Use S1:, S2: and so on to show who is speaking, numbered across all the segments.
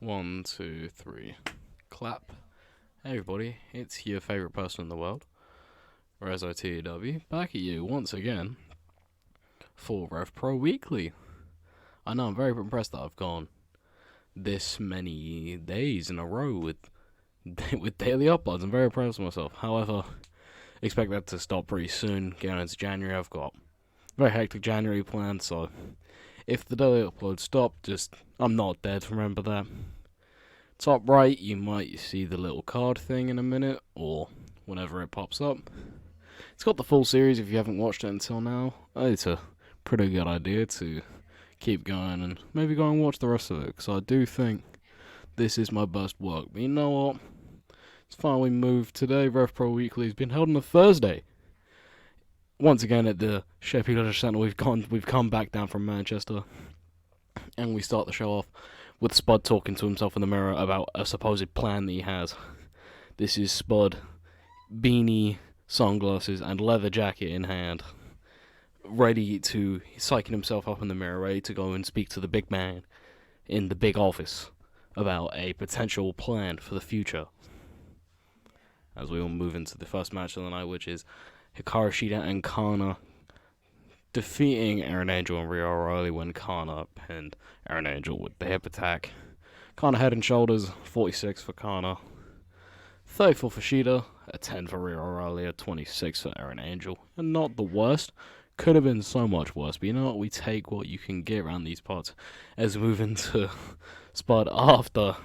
S1: One, two, three. Clap. Hey everybody, it's your favourite person in the world, RevPro, back at you once again for RevPro Weekly. I know, I'm very impressed that I've gone this many days in a row with daily uploads. I'm very impressed with myself. However, expect that to stop pretty soon. Going into January, I've got a very hectic January planned, so if the daily uploads stop, I'm not dead, remember that. Top right, you might see the little card thing in a minute, or whenever it pops up. It's got the full series if you haven't watched it until now. It's a pretty good idea to keep going and maybe go and watch the rest of it, because I do think this is my best work. But you know what? It's finally moved today. RevPro Weekly has been held on a Thursday. Once again at the Sheffield Leisure Centre, we've come back down from Manchester, and we start the show off with Spud talking to himself in the mirror about a supposed plan that he has. This is Spud, beanie, sunglasses, and leather jacket in hand, ready to psyching himself up in the mirror, ready to go and speak to the big man in the big office about a potential plan for the future. As we all move into the first match of the night, which is Hikaru Shida and Kana defeating Aaron Angel and Rhea O'Reilly when Kana pinned Aaron Angel with the hip attack. Kana head and shoulders, 46 for Kana, 34 for Shida, a 10 for Rhea O'Reilly, a 26 for Aaron Angel. And not the worst. Could have been so much worse, but you know what? We take what you can get around these parts as we move into Spud after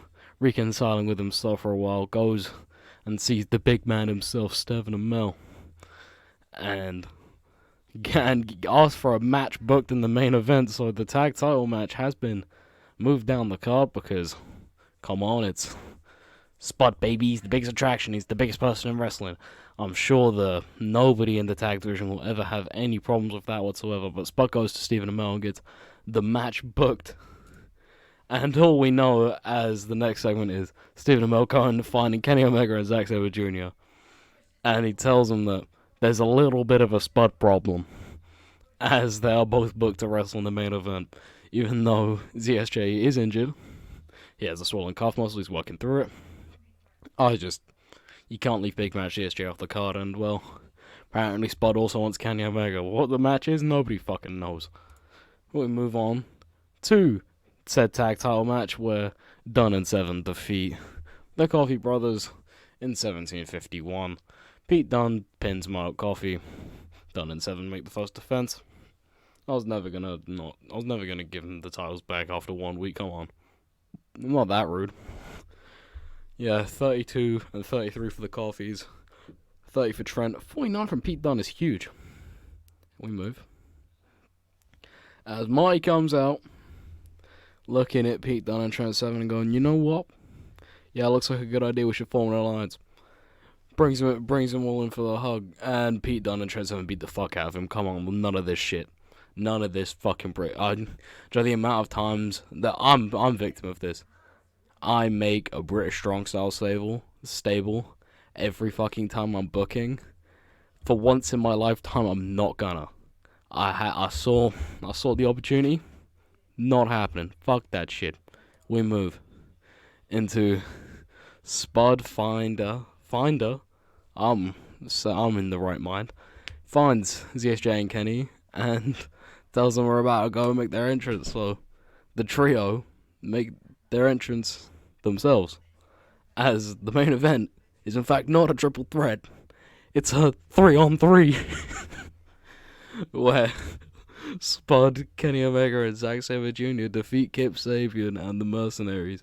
S1: reconciling with himself for a while, goes and sees the big man himself, Stephen Amell, and asked for a match booked in the main event. So the tag title match has been moved down the card because, come on, it's Spud, baby. He's the biggest attraction. He's the biggest person in wrestling. I'm sure nobody in the tag division will ever have any problems with that whatsoever. But Spud goes to Stephen Amell and gets the match booked. And all we know as the next segment is Stephen Amell going finding Kenny Omega and Zack Sabre Jr. And he tells him that there's a little bit of a Spud problem, as they are both booked to wrestle in the main event. Even though ZSJ is injured, he has a swollen calf muscle, he's working through it. You can't leave Big Match ZSJ off the card, and well, apparently Spud also wants Kenny Omega. What the match is, nobody fucking knows. We move on to said tag title match where Dunn and Seven defeat the Coffee Brothers in 1751. Pete Dunne pins Mark Coffee. Dunn and Seven make the first defense. I was never gonna give him the titles back after 1 week. Come on, I'm not that rude. Yeah, 32 and 33 for the Coffees. 30 for Trent. 49 from Pete Dunne is huge. We move. As Marty comes out, looking at Pete Dunne and Trent Seven and going, you know what? Yeah, looks like a good idea. We should form an alliance. Brings them all in for the hug, and Pete Dunne and Trent Seven beat the fuck out of him. Come on, none of this shit. None of this fucking break. The amount of times that I'm victim of this. I make a British strong style stable every fucking time I'm booking. For once in my lifetime, I'm not gonna. I saw the opportunity. Not happening. Fuck that shit. We move into Spud Finder. I'm in the right mind. Finds ZSJ and Kenny and tells them we're about to go make their entrance. So the trio make their entrance themselves, as the main event is in fact not a triple threat. It's a 3-on-3 where Spud, Kenny Omega, and Zack Sabre Jr. defeat Kip Sabian and the Mercenaries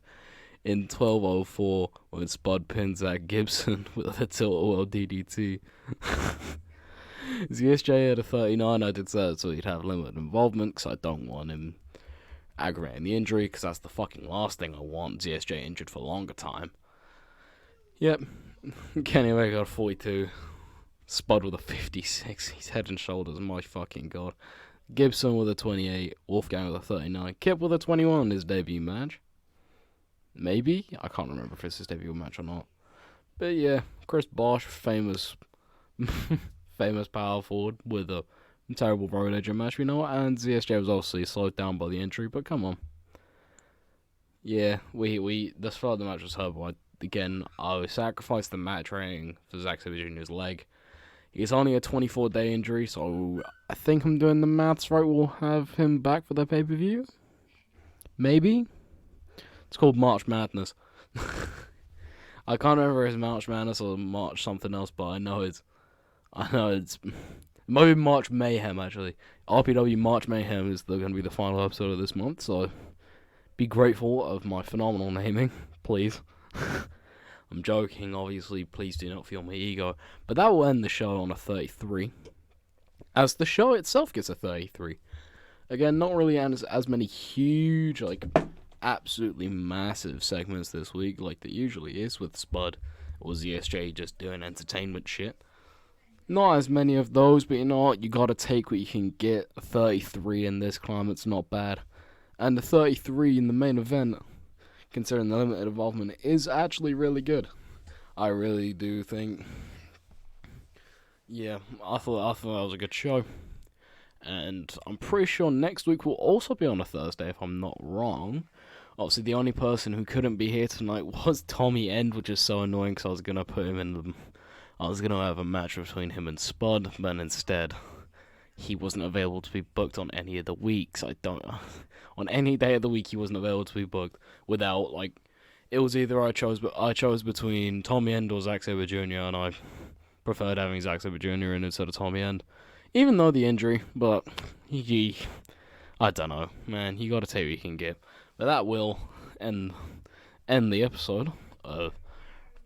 S1: in 12:04 when Spud pins Zach Gibson with a tilt-a-whirl DDT. ZSJ had a 39. I did say so he'd have limited involvement because I don't want him aggravating the injury, because that's the fucking last thing I want. ZSJ injured for a longer time. Yep. Kenny Omega got a 42. Spud with a 56. He's head and shoulders. My fucking god. Gibson with a 28. Wolfgang with a 39. Kip with a 21 in his debut match. Maybe? I can't remember if it's his debut match or not. But yeah, Chris Bosch, famous power forward with a terrible road edge match, we know, and ZSJ was obviously slowed down by the injury, but come on. Yeah, the start of the match was horrible. Again, I sacrificed the match rating for Zack Sabre Jr.'s leg. He's only a 24-day injury, so I think I'm doing the maths right. We'll have him back for the pay-per-view. Maybe. It's called March Madness. I can't remember if it's March Madness or March something else, but I know it's maybe March Mayhem actually. RPW March Mayhem is going to be the final episode of this month, so be grateful of my phenomenal naming, please. I'm joking, obviously, please do not feel my ego. But that will end the show on a 33. As the show itself gets a 33. Again, not really as many huge, absolutely massive segments this week like there usually is with Spud or ZSJ just doing entertainment shit. Not as many of those, but you know what? You gotta take what you can get. A 33 in this climate's not bad. And the 33 in the main event, considering the limited involvement, is actually really good. I really do think. Yeah, I thought that was a good show. And I'm pretty sure next week will also be on a Thursday, if I'm not wrong. Obviously, the only person who couldn't be here tonight was Tommy End, which is so annoying because I was going to put him in I was going to have a match between him and Spud, but instead, he wasn't available to be booked on any of the weeks. On any day of the week, he wasn't available to be booked without, it was either I chose between Tommy End or Zack Sabre Jr., and I preferred having Zack Sabre Jr. in instead of Tommy End. Even though the injury, but I don't know, man, you gotta take what you can get. But that will end the episode of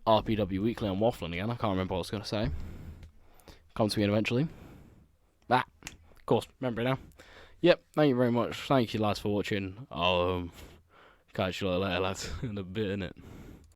S1: RPW Weekly. I'm waffling again, I can't remember what I was gonna say. Come to me eventually. Of course, remember it now. Yep, thank you very much. Thank you lads for watching. I'll catch you later lads in a bit, innit.